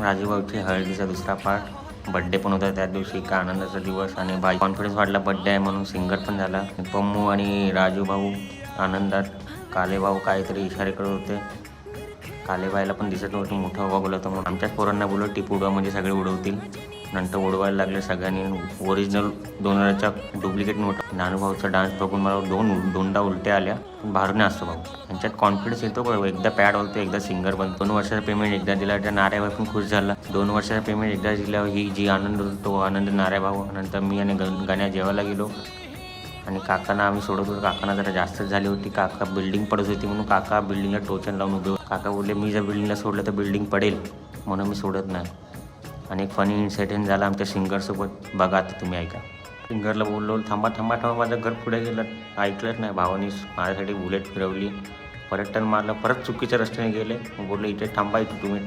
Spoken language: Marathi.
राजूभाऊची हळदीचा दुसरा पार्ट. बड्डे पण होता त्या दिवशी, का आनंदाचा दिवस. आणि बाई कॉन्फिडन्स वाढला बड्डे आहे म्हणून, सिंगर पण झाला. पम्मू आणि राजूभाऊ आनंदात. कालेभाऊ काहीतरी इशारे करत होते. कालेबाईला पण दिसत नव्हतं मोठं हवा बोलवतं म्हणून. आमच्याच पोरांना बोलव टिप उडवा म्हणजे सगळे उडवतील. नंतर उडवायला लागले सगळ्यांनी. ओरिजिनल 2000च्या डुप्लिकेट नोट. नानूभाऊचा डान्स बघून मला दोनदा उलट्या आल्या. बाहेरून असतो भाऊ, त्यांच्यात कॉन्फिडन्स येतो बघ. एकदा पॅड बोलतो, एकदा सिंगर बनतो. 2 वर्षाचा पेमेंट एकदा दिला त्या नाऱ्यावर पण खुश झाला. 2 वर्षाचा पेमेंट एकदा दिल्यावर ही जी आनंद होतो तो आनंद नाऱ्या भाऊ. नंतर मी आणि गाण्या जेवायला गेलो आणि काकांना आम्ही सोडत होतो. काकांना जरा जास्तच झाली होती. काका बिल्डिंग पडत होती म्हणून काका बिल्डिंगला टोचन लावून उभे होते. काका बोलले मी जर बिल्डिंगला सोडलं तर बिल्डिंग पडेल म्हणून मी सोडत नाही. आणि एक फनी इन्सिडेंट झाला आमच्या सिंगरसोबत, बघा आता तुम्ही ऐका. सिंगरला बोललो थांबा थांबा थांबा, माझं घर पुढे गेलं. ऐकलंच नाही भावानी. माझ्यासाठी बुलेट फिरवली, परत टर्न मारलं, परत चुकीच्या रस्त्याने गेले. बोलले इथे थांबा, इथे तुम्ही